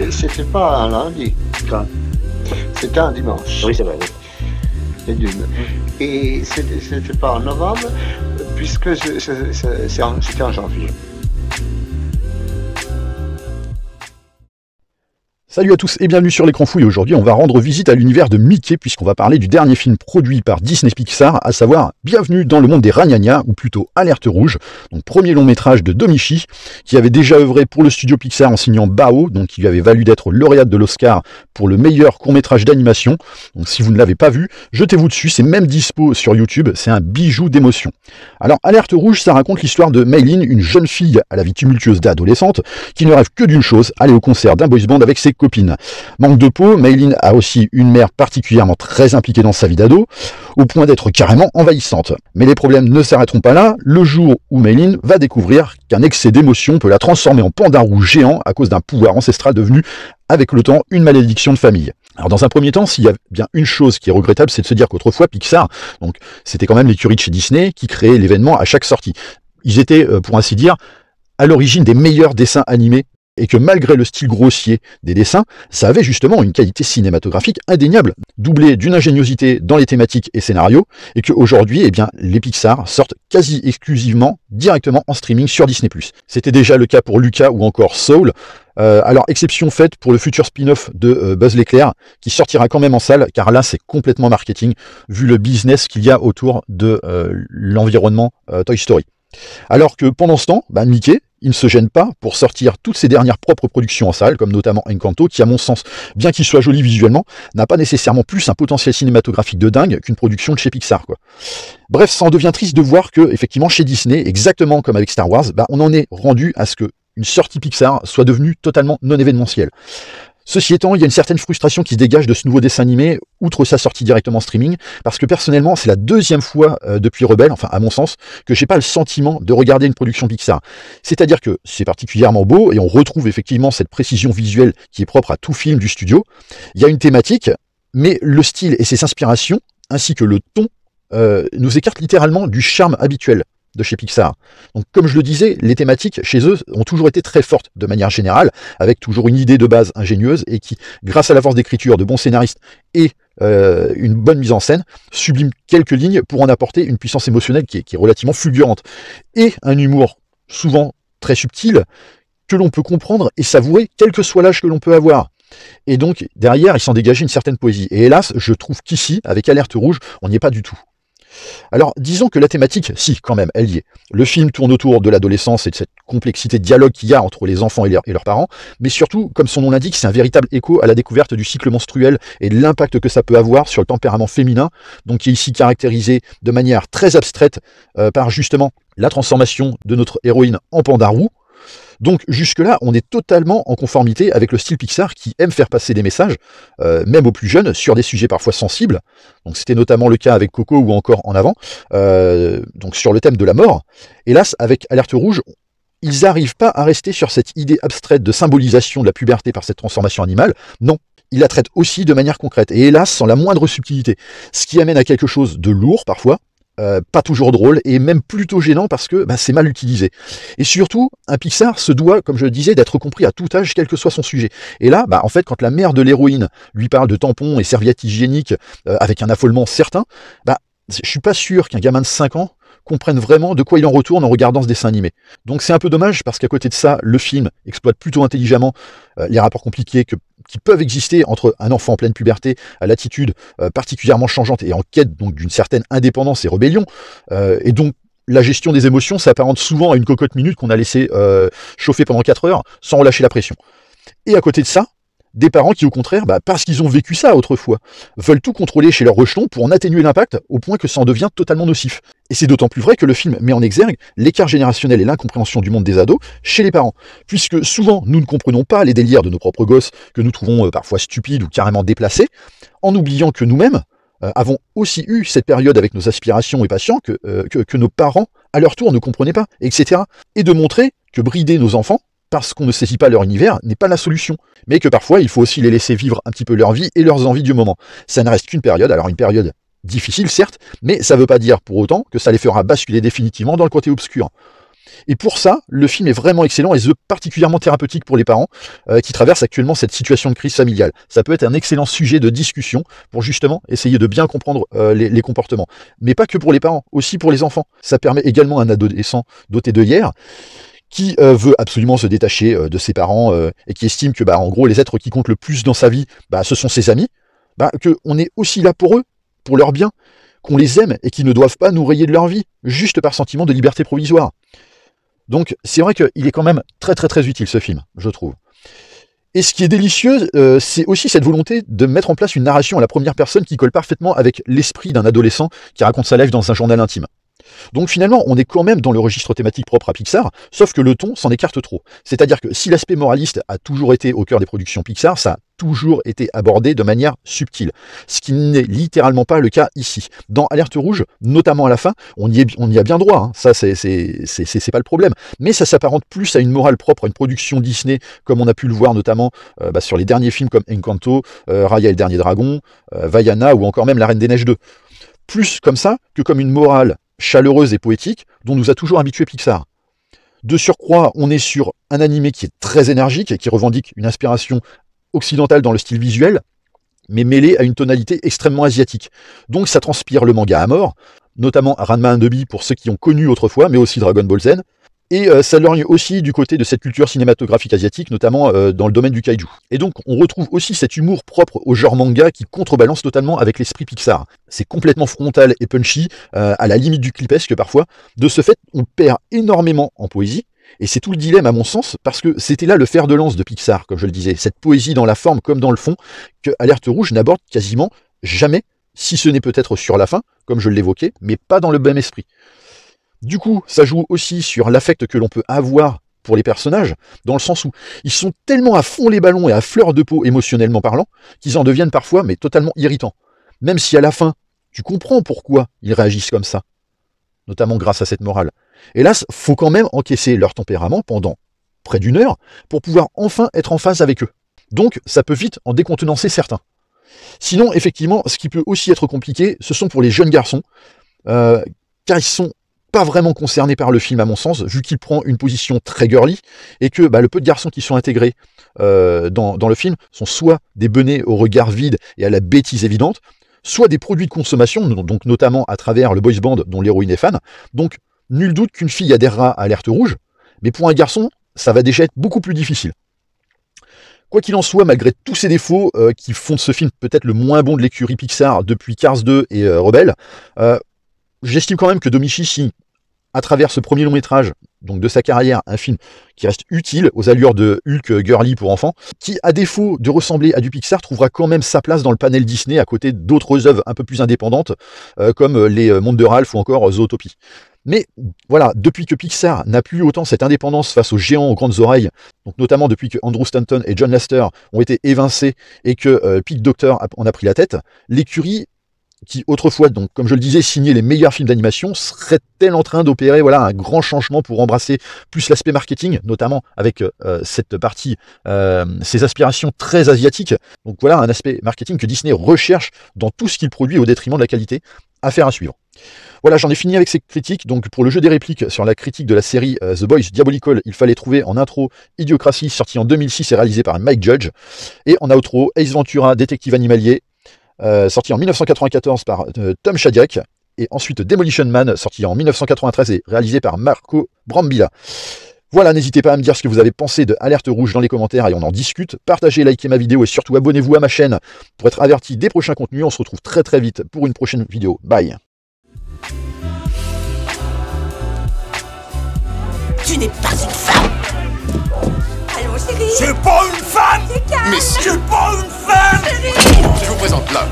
C'était pas un lundi, Quand c'était un dimanche. Oui, c'est vrai. Oui. Et d'une. Et c'était pas en novembre, puisque c'était en janvier. Salut à tous et bienvenue sur l'écran fou, et aujourd'hui on va rendre visite à l'univers de Mickey puisqu'on va parler du dernier film produit par Disney Pixar, à savoir Bienvenue dans le monde des Ragnagnas, ou plutôt Alerte Rouge, donc premier long métrage de Domichi, qui avait déjà œuvré pour le studio Pixar en signant Bao, donc qui lui avait valu d'être lauréate de l'Oscar pour le meilleur court métrage d'animation. Donc si vous ne l'avez pas vu, jetez-vous dessus, c'est même dispo sur YouTube, c'est un bijou d'émotion. Alors Alerte Rouge, ça raconte l'histoire de Maylin, une jeune fille à la vie tumultueuse d'adolescente, qui ne rêve que d'une chose, aller au concert d'un boys band avec ses copine. Manque de peau, Maylin a aussi une mère particulièrement très impliquée dans sa vie d'ado, au point d'être carrément envahissante. Mais les problèmes ne s'arrêteront pas là, le jour où Maylin va découvrir qu'un excès d'émotion peut la transformer en panda rouge géant à cause d'un pouvoir ancestral devenu, avec le temps, une malédiction de famille. Alors dans un premier temps, s'il y a bien une chose qui est regrettable, c'est de se dire qu'autrefois Pixar, donc c'était quand même l'écurie de chez Disney qui créait l'événement à chaque sortie. Ils étaient, pour ainsi dire, à l'origine des meilleurs dessins animés, et que malgré le style grossier des dessins, ça avait justement une qualité cinématographique indéniable, doublée d'une ingéniosité dans les thématiques et scénarios, et qu'aujourd'hui, eh bien, les Pixar sortent quasi exclusivement directement en streaming sur Disney+. C'était déjà le cas pour Luca ou encore Soul. Alors, exception faite pour le futur spin-off de Buzz l'éclair, qui sortira quand même en salle, car là, c'est complètement marketing, vu le business qu'il y a autour de l'environnement Toy Story. Alors que pendant ce temps, Mickey, il ne se gêne pas pour sortir toutes ses dernières propres productions en salle, comme notamment Encanto, qui à mon sens, bien qu'il soit joli visuellement, n'a pas nécessairement plus un potentiel cinématographique de dingue qu'une production de chez Pixar, quoi. Bref, ça en devient triste de voir que, effectivement, chez Disney, exactement comme avec Star Wars, on en est rendu à ce que une sortie Pixar soit devenue totalement non événementielle. Ceci étant, il y a une certaine frustration qui se dégage de ce nouveau dessin animé, outre sa sortie directement en streaming, parce que personnellement, c'est la deuxième fois depuis Rebelle, enfin à mon sens, que j'ai pas le sentiment de regarder une production Pixar. C'est-à-dire que c'est particulièrement beau, et on retrouve effectivement cette précision visuelle qui est propre à tout film du studio. Il y a une thématique, mais le style et ses inspirations, ainsi que le ton, nous écartent littéralement du charme habituel de chez Pixar. Donc comme je le disais, les thématiques chez eux ont toujours été très fortes de manière générale, avec toujours une idée de base ingénieuse et qui, grâce à la force d'écriture de bons scénaristes et une bonne mise en scène, sublime quelques lignes pour en apporter une puissance émotionnelle qui est relativement fulgurante. Et un humour souvent très subtil que l'on peut comprendre et savourer quel que soit l'âge que l'on peut avoir. Et donc derrière, il s'en dégageait une certaine poésie. Et hélas, je trouve qu'ici, avec Alerte Rouge, on n'y est pas du tout. Alors, disons que la thématique, si, quand même, elle y est. Le film tourne autour de l'adolescence et de cette complexité de dialogue qu'il y a entre les enfants et leurs parents, mais surtout, comme son nom l'indique, c'est un véritable écho à la découverte du cycle menstruel et de l'impact que ça peut avoir sur le tempérament féminin, donc qui est ici caractérisé de manière très abstraite par justement la transformation de notre héroïne en panda roux. Donc jusque-là, on est totalement en conformité avec le style Pixar qui aime faire passer des messages, même aux plus jeunes, sur des sujets parfois sensibles. Donc c'était notamment le cas avec Coco ou encore En Avant, donc sur le thème de la mort. Hélas, avec Alerte Rouge, ils n'arrivent pas à rester sur cette idée abstraite de symbolisation de la puberté par cette transformation animale. Non, ils la traitent aussi de manière concrète, et hélas sans la moindre subtilité. Ce qui amène à quelque chose de lourd parfois, pas toujours drôle, et même plutôt gênant parce que c'est mal utilisé. Et surtout, un Pixar se doit, comme je le disais, d'être compris à tout âge, quel que soit son sujet. Et là, en fait, quand la mère de l'héroïne lui parle de tampons et serviettes hygiéniques avec un affolement certain, je suis pas sûr qu'un gamin de 5 ans comprenne vraiment de quoi il en retourne en regardant ce dessin animé. Donc c'est un peu dommage parce qu'à côté de ça, le film exploite plutôt intelligemment les rapports compliqués qui peuvent exister entre un enfant en pleine puberté à l'attitude particulièrement changeante et en quête donc d'une certaine indépendance et rébellion, et donc la gestion des émotions s'apparente souvent à une cocotte minute qu'on a laissé chauffer pendant 4 heures sans relâcher la pression. Et à côté de ça, des parents qui, au contraire, parce qu'ils ont vécu ça autrefois, veulent tout contrôler chez leur rejeton pour en atténuer l'impact au point que ça en devient totalement nocif. Et c'est d'autant plus vrai que le film met en exergue l'écart générationnel et l'incompréhension du monde des ados chez les parents, puisque souvent nous ne comprenons pas les délires de nos propres gosses que nous trouvons parfois stupides ou carrément déplacés, en oubliant que nous-mêmes avons aussi eu cette période avec nos aspirations et passions que nos parents, à leur tour, ne comprenaient pas, etc. Et de montrer que brider nos enfants, parce qu'on ne saisit pas leur univers, n'est pas la solution. Mais que parfois, il faut aussi les laisser vivre un petit peu leur vie et leurs envies du moment. Ça ne reste qu'une période, alors une période difficile certes, mais ça ne veut pas dire pour autant que ça les fera basculer définitivement dans le côté obscur. Et pour ça, le film est vraiment excellent et particulièrement thérapeutique pour les parents qui traversent actuellement cette situation de crise familiale. Ça peut être un excellent sujet de discussion pour justement essayer de bien comprendre les comportements. Mais pas que pour les parents, aussi pour les enfants. Ça permet également à un adolescent doté d'œillères qui veut absolument se détacher de ses parents et qui estime que en gros les êtres qui comptent le plus dans sa vie, ce sont ses amis, qu'on est aussi là pour eux, pour leur bien, qu'on les aime et qu'ils ne doivent pas nous rayer de leur vie, juste par sentiment de liberté provisoire. Donc c'est vrai qu'il est quand même très très très utile ce film, je trouve. Et ce qui est délicieux, c'est aussi cette volonté de mettre en place une narration à la première personne qui colle parfaitement avec l'esprit d'un adolescent qui raconte sa life dans un journal intime. Donc finalement, on est quand même dans le registre thématique propre à Pixar, sauf que le ton s'en écarte trop. C'est-à-dire que si l'aspect moraliste a toujours été au cœur des productions Pixar, ça a toujours été abordé de manière subtile. Ce qui n'est littéralement pas le cas ici. Dans Alerte Rouge, notamment à la fin, on y a bien droit, hein. Ça c'est pas le problème. Mais ça s'apparente plus à une morale propre à une production Disney, comme on a pu le voir notamment sur les derniers films comme Encanto, Raya et le Dernier Dragon, Vaiana ou encore même La Reine des Neiges 2. Plus comme ça que comme une morale chaleureuse et poétique dont nous a toujours habitué Pixar. De surcroît, on est sur un animé qui est très énergique et qui revendique une inspiration occidentale dans le style visuel, mais mêlée à une tonalité extrêmement asiatique. Donc ça transpire le manga à mort, notamment Ranma 1-2-bi pour ceux qui ont connu autrefois, mais aussi Dragon Ball Z, et ça lorgne aussi du côté de cette culture cinématographique asiatique, notamment dans le domaine du kaiju. Et donc on retrouve aussi cet humour propre au genre manga qui contrebalance totalement avec l'esprit Pixar. C'est complètement frontal et punchy, à la limite du clipesque parfois. De ce fait, on perd énormément en poésie, et c'est tout le dilemme à mon sens, parce que c'était là le fer de lance de Pixar, comme je le disais, cette poésie dans la forme comme dans le fond, que Alerte Rouge n'aborde quasiment jamais, si ce n'est peut-être sur la fin, comme je l'évoquais, mais pas dans le même esprit. Du coup, ça joue aussi sur l'affect que l'on peut avoir pour les personnages, dans le sens où ils sont tellement à fond les ballons et à fleur de peau émotionnellement parlant, qu'ils en deviennent parfois mais totalement irritants. Même si à la fin, tu comprends pourquoi ils réagissent comme ça, notamment grâce à cette morale. Hélas, faut quand même encaisser leur tempérament pendant près d'une heure pour pouvoir enfin être en phase avec eux. Donc ça peut vite en décontenancer certains. Sinon, effectivement, ce qui peut aussi être compliqué, ce sont pour les jeunes garçons, car ils sont pas vraiment concerné par le film à mon sens, vu qu'il prend une position très girly, et que le peu de garçons qui sont intégrés dans le film sont soit des benets au regard vide et à la bêtise évidente, soit des produits de consommation, donc notamment à travers le boys band dont l'héroïne est fan. Donc nul doute qu'une fille adhérera à Alerte Rouge, mais pour un garçon, ça va déjà être beaucoup plus difficile. Quoi qu'il en soit, malgré tous ces défauts qui font de ce film peut-être le moins bon de l'écurie Pixar depuis Cars 2 et Rebelle, j'estime quand même que Domichi signe, à travers ce premier long métrage, donc de sa carrière, un film qui reste utile aux allures de Hulk girly pour enfants, qui, à défaut de ressembler à du Pixar, trouvera quand même sa place dans le panel Disney à côté d'autres œuvres un peu plus indépendantes, comme les Mondes de Ralph ou encore Zootopie. Mais voilà, depuis que Pixar n'a plus autant cette indépendance face aux géants aux grandes oreilles, donc notamment depuis que Andrew Stanton et John Lasseter ont été évincés et que Pete Docter en a pris la tête, l'écurie qui autrefois, donc comme je le disais, signait les meilleurs films d'animation, serait-elle en train d'opérer un grand changement pour embrasser plus l'aspect marketing, notamment avec cette partie, ses aspirations très asiatiques. Donc voilà un aspect marketing que Disney recherche dans tout ce qu'il produit au détriment de la qualité. Affaire à suivre. Voilà, j'en ai fini avec ces critiques. Donc pour le jeu des répliques sur la critique de la série The Boys Diabolical, il fallait trouver en intro Idiocratie, sorti en 2006 et réalisé par Mike Judge, et en outro Ace Ventura, détective animalier, sorti en 1994 par Tom Shadyac, et ensuite Demolition Man, sorti en 1993 et réalisé par Marco Brambilla. Voilà, n'hésitez pas à me dire ce que vous avez pensé de Alerte Rouge dans les commentaires et on en discute. Partagez, likez ma vidéo et surtout abonnez-vous à ma chaîne pour être averti des prochains contenus. On se retrouve très très vite pour une prochaine vidéo. Bye. Tu n'es pas une femme. Allons, chérie. C'est pas une femme. C'est calme. Mais c'est pas une femme. Chérie. Je vous présente là